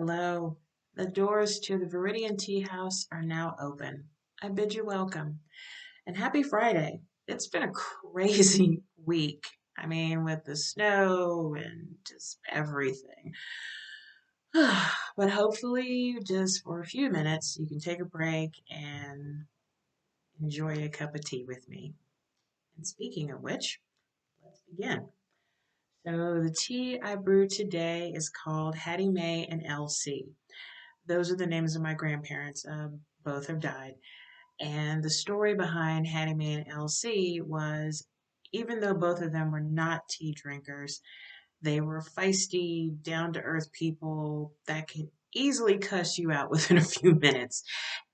Hello. The doors to the Viridian Tea House are now open. I bid you welcome and happy Friday. It's been a crazy week. I mean, with the snow and just everything. But hopefully, just for a few minutes, you can take a break and enjoy a cup of tea with me. And speaking of which, let's begin. So, the tea I brewed today is called Hattie Mae and LC. Those are the names of my grandparents. Both have died. And the story behind Hattie Mae and LC was even though both of them were not tea drinkers, they were feisty, down to earth people that could easily cuss you out within a few minutes.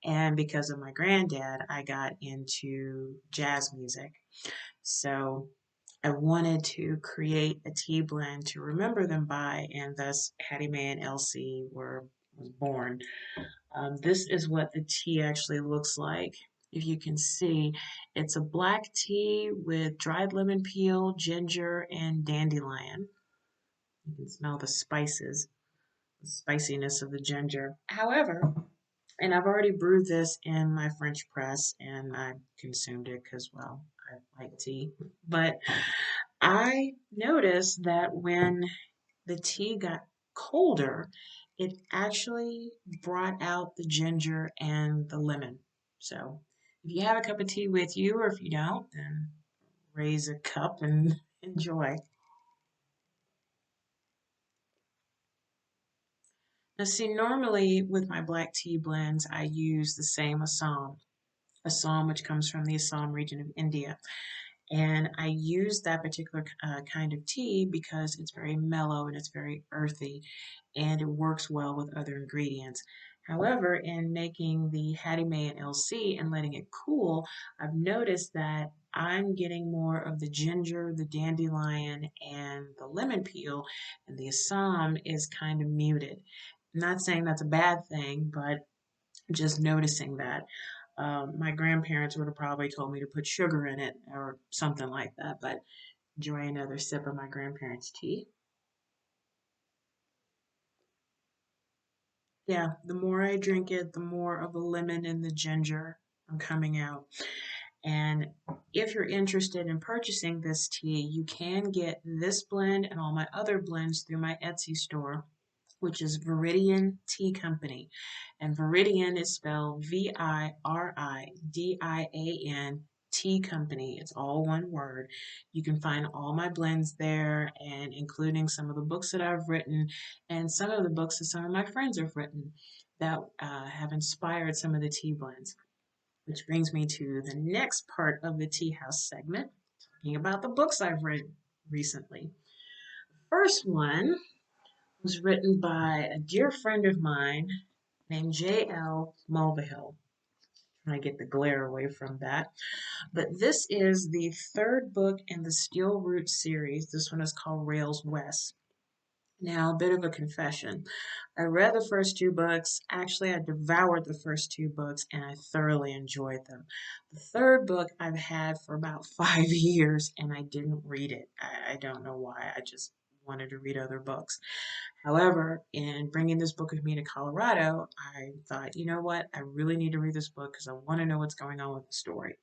And because of my granddad, I got into jazz music. So I wanted to create a tea blend to remember them by, and thus Hattie Mae and LC was born. This is what the tea actually looks like. If you can see, it's a black tea with dried lemon peel, ginger, and dandelion. You can smell the spiciness of the ginger. However, and I've already brewed this in my French press and I consumed it because, well, I like tea. But I noticed that when the tea got colder, it actually brought out the ginger and the lemon. So if you have a cup of tea with you, or if you don't, then raise a cup and enjoy. Now, see, normally with my black tea blends, I use the same Assam, which comes from the Assam region of India. And I use that particular kind of tea because it's very mellow and it's very earthy and it works well with other ingredients. However, in making the Hattie Mae and LC and letting it cool, I've noticed that I'm getting more of the ginger, the dandelion, and the lemon peel, and the Assam is kind of muted. I'm not saying that's a bad thing, but just noticing that. My grandparents would have probably told me to put sugar in it or something like that, but enjoy another sip of my grandparents' tea. Yeah, the more I drink it, the more of the lemon and the ginger are coming out. And if you're interested in purchasing this tea, you can get this blend and all my other blends through my Etsy store, which is Viridian Tea Company. And Viridian is spelled Viridian Tea Company. It's all one word. You can find all my blends there, and including some of the books that I've written and some of the books that some of my friends have written that have inspired some of the tea blends. Which brings me to the next part of the Tea House segment, talking about the books I've read recently. First one was written by a dear friend of mine named J.L. Mulvihill. I get the glare away from that. But this is the third book in the Steel Root series. This one is called Rails West. Now, a bit of a confession. I read the first two books. Actually, I devoured the first two books and I thoroughly enjoyed them. The third book I've had for about 5 years and I didn't read it. I don't know why. I just wanted to read other books. However, in bringing this book with me to Colorado, I thought, you know what? I really need to read this book because I want to know what's going on with the story.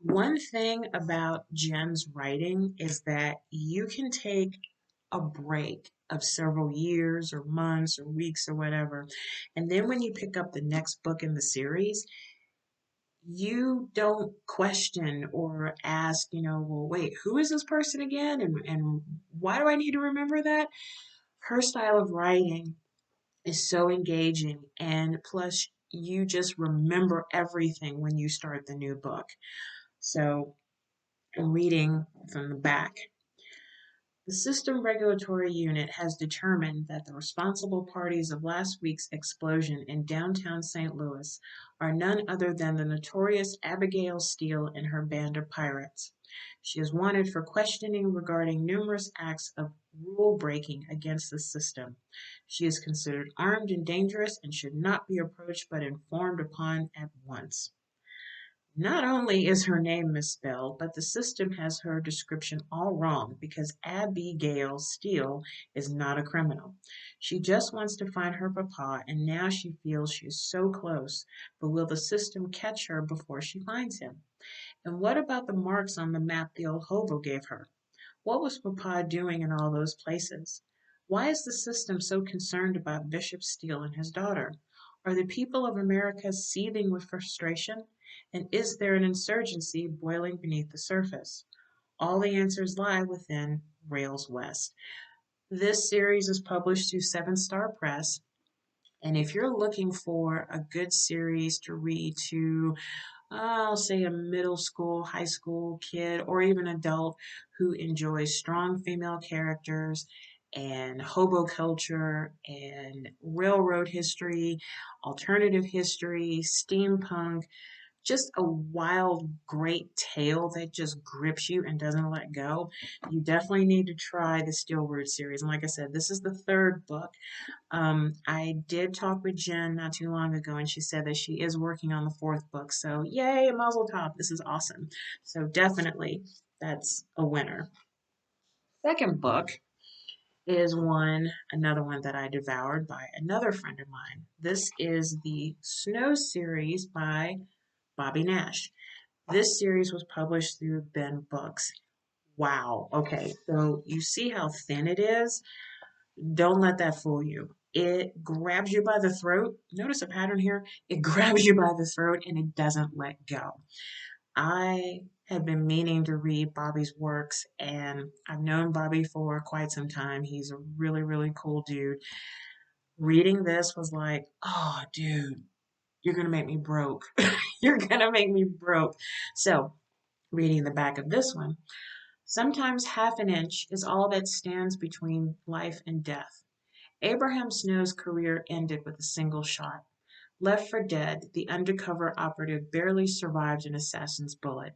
One thing about Jen's writing is that you can take a break of several years or months or weeks or whatever. And then when you pick up the next book in the series, you don't question or ask, well, wait, who is this person again? And why do I need to remember that? Her style of writing is so engaging. And plus, you just remember everything when you start the new book. So, I'm reading from the back. The System Regulatory Unit has determined that the responsible parties of last week's explosion in downtown St. Louis are none other than the notorious Abigail Steele and her band of pirates. She is wanted for questioning regarding numerous acts of rule breaking against the system. She is considered armed and dangerous and should not be approached but informed upon at once. Not only is her name misspelled, but the system has her description all wrong because Abigail Steele is not a criminal. She just wants to find her papa, and now she feels she is so close. But will the system catch her before she finds him? And what about the marks on the map the old hobo gave her? What was Papa doing in all those places? Why is the system so concerned about Bishop Steele and his daughter? Are the people of America seething with frustration? And is there an insurgency boiling beneath the surface? All the answers lie within Rails West. This series is published through Seven Star Press. And if you're looking for a good series to read to I'll say a middle school, high school kid, or even adult who enjoys strong female characters and hobo culture and railroad history, alternative history, steampunk, just a wild, great tale that just grips you and doesn't let go. You definitely need to try the Steel Root series. And like I said, this is the third book. I did talk with Jen not too long ago, and she said that she is working on the fourth book. So, yay, Mazel Tov! This is awesome. So, definitely, that's a winner. Second book is another one that I devoured by another friend of mine. This is the Snow series by Bobby Nash. This series was published through Ben Books. Wow. Okay, so you see how thin it is? Don't let that fool you. It grabs you by the throat. Notice a pattern here. It grabs you by the throat and it doesn't let go. I have been meaning to read Bobby's works, and I've known Bobby for quite some time. He's a really, really cool dude. Reading this was like, oh, dude, you're going to make me broke. You're going to make me broke. So, reading the back of this one, sometimes half an inch is all that stands between life and death. Abraham Snow's career ended with a single shot. Left for dead, the undercover operative barely survived an assassin's bullet.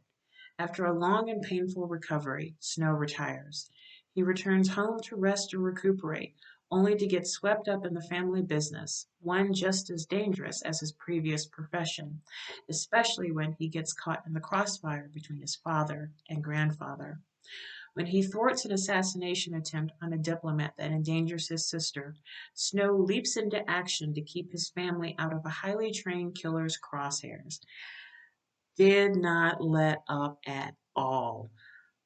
After a long and painful recovery, Snow retires. He returns home to rest and recuperate, only to get swept up in the family business, one just as dangerous as his previous profession, especially when he gets caught in the crossfire between his father and grandfather. When he thwarts an assassination attempt on a diplomat that endangers his sister, Snow leaps into action to keep his family out of a highly trained killer's crosshairs. Did not let up at all.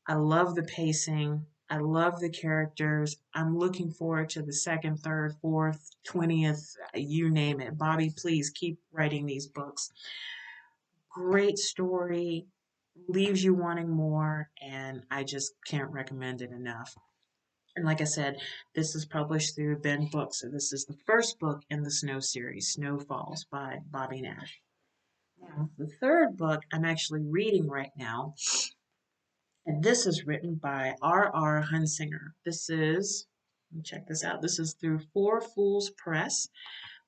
I love the pacing. I love the characters. I'm looking forward to the second, third, fourth, 20th, you name it. Bobby, please keep writing these books. Great story, leaves you wanting more, and I just can't recommend it enough. And like I said, this is published through Ben Books. So this is the first book in the Snow series, Snow Falls by Bobby Nash. Now, the third book I'm actually reading right now, and this is written by R. Hunsinger. Let me check this out. This is through Four Fools Press.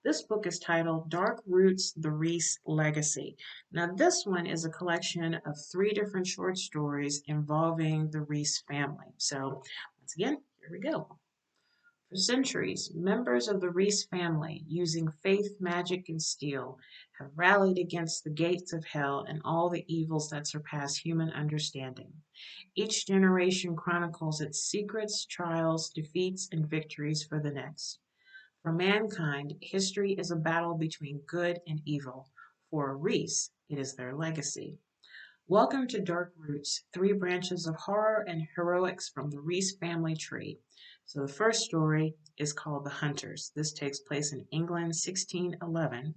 This book is titled Dark Roots, The Reese Legacy. Now, this one is a collection of three different short stories involving the Reese family. So, once again, here we go. For centuries, members of the Reese family, using faith, magic, and steel, have rallied against the gates of hell and all the evils that surpass human understanding. Each generation chronicles its secrets, trials, defeats, and victories for the next. For mankind, history is a battle between good and evil. For Reese, it is their legacy. Welcome to Dark Roots, three branches of horror and heroics from the Reese family tree. So the first story is called The Hunters. This takes place in England, 1611.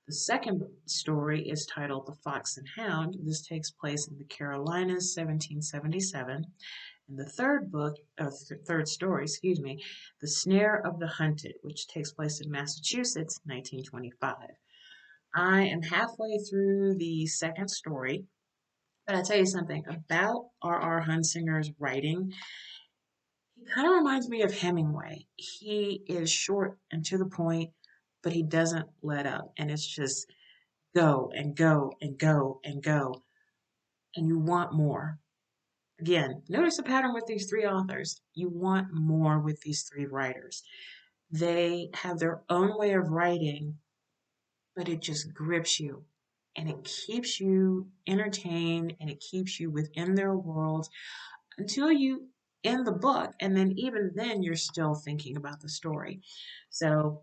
The second story is titled The Fox and Hound. This takes place in the Carolinas, 1777. And the third story, The Snare of the Hunted, which takes place in Massachusetts, 1925. I am halfway through the second story, but I'll tell you something about R. Hunsinger's writing. He kind of reminds me of Hemingway. He is short and to the point, but he doesn't let up. And it's just go and go and go and go. And you want more. Again, notice a pattern with these three authors. You want more with these three writers. They have their own way of writing, but it just grips you. and it keeps you entertained and it keeps you within their world until you end the book. And then, even then, you're still thinking about the story. So,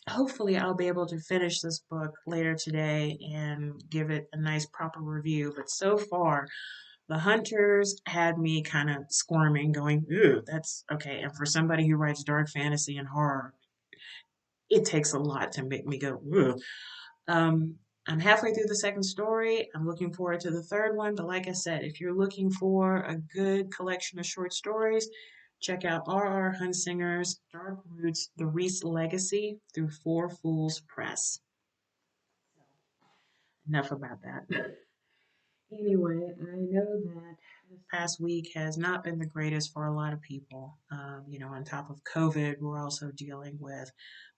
hopefully, I'll be able to finish this book later today and give it a nice, proper review. But so far, the Hunters had me kind of squirming, going, "Ooh, that's okay." And for somebody who writes dark fantasy and horror, it takes a lot to make me go, "Ooh." Um, I'm halfway through the second story. I'm looking forward to the third one. But like I said, if you're looking for a good collection of short stories, check out R.R. Hunsinger's Dark Roots: The Reese Legacy through Four Fools Press. Enough about that. Anyway, I know that this past week has not been the greatest for a lot of people. On top of COVID, we're also dealing with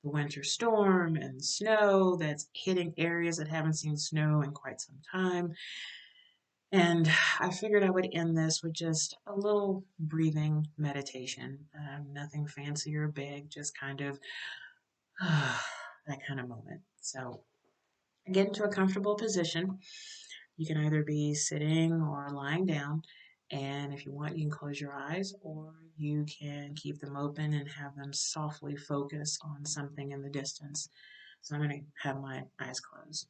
the winter storm and snow that's hitting areas that haven't seen snow in quite some time. And I figured I would end this with just a little breathing meditation. Nothing fancy or big, just kind of that kind of moment. So get into a comfortable position. You can either be sitting or lying down. And if you want, you can close your eyes or you can keep them open and have them softly focus on something in the distance. So I'm going to have my eyes closed.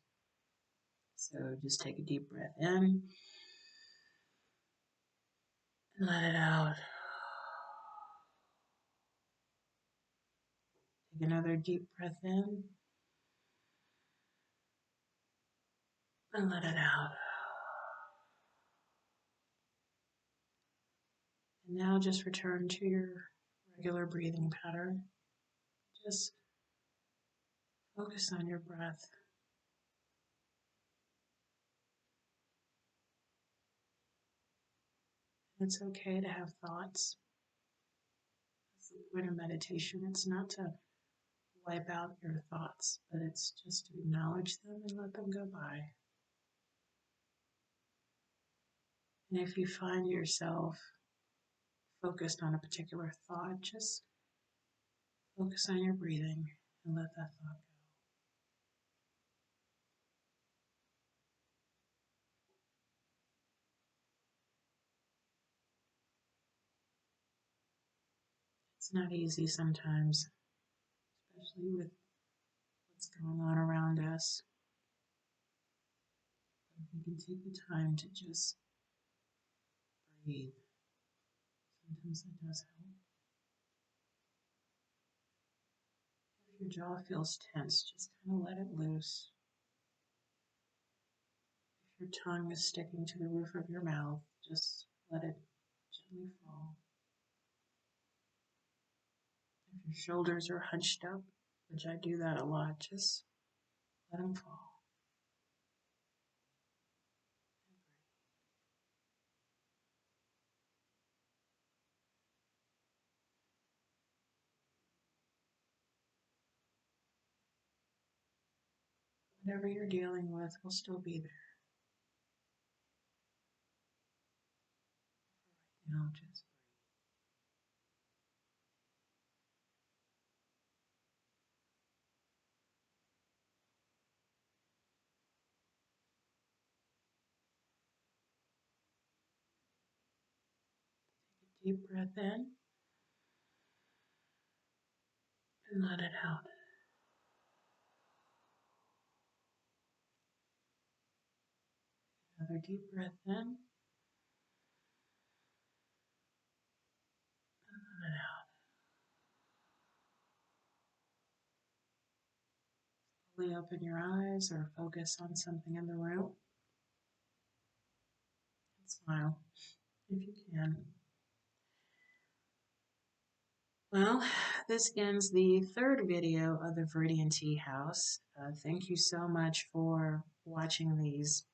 So just take a deep breath in and let it out. Take another deep breath in and let it out. And now just return to your regular breathing pattern. Just focus on your breath. It's okay to have thoughts. That's the point of meditation. It's not to wipe out your thoughts, but it's just to acknowledge them and let them go by. And if you find yourself focused on a particular thought, just focus on your breathing and let that thought go. It's not easy sometimes, especially with what's going on around us. But if we can take the time to just breathe, sometimes that does help. If your jaw feels tense, just kind of let it loose. If your tongue is sticking to the roof of your mouth, just let it gently fall. If your shoulders are hunched up, which I do that a lot, just let them fall. Whatever you're dealing with will still be there. Now just take a deep breath in and let it out. Another deep breath in and let it out. Slowly open your eyes or focus on something in the room. And smile if you can. Well, this ends the third video of the Viridian Tea House. Thank you so much for watching these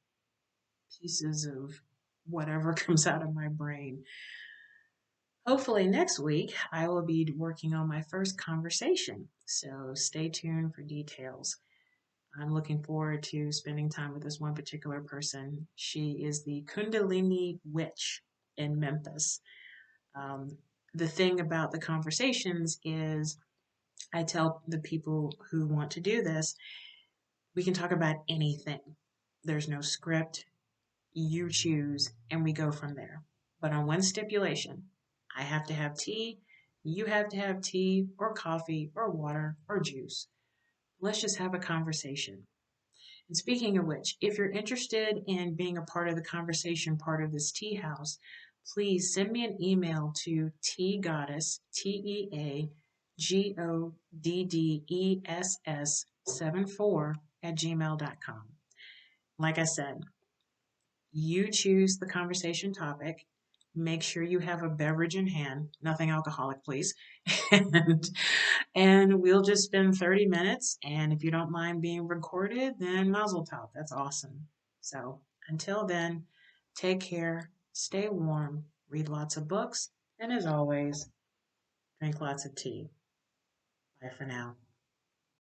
pieces of whatever comes out of my brain. Hopefully next week I will be working on my first conversation, so stay tuned for details. I'm looking forward to spending time with this one particular person. She is the Kundalini Witch in Memphis. Um, the thing about the conversations is I tell the people who want to do this, we can talk about anything. There's no script. You choose, and we go from there. But on one stipulation, I have to have tea, you have to have tea or coffee or water or juice. Let's just have a conversation. And speaking of which, if you're interested in being a part of the conversation part of this tea house, please send me an email to teagoddess, TEAGODDESS 74 at gmail.com. Like I said, you choose the conversation topic. Make sure you have a beverage in hand, nothing alcoholic, please. and, and we'll just spend 30 minutes. And if you don't mind being recorded, then mazel tov. That's awesome. So until then, take care, stay warm, read lots of books, and as always, drink lots of tea. Bye for now.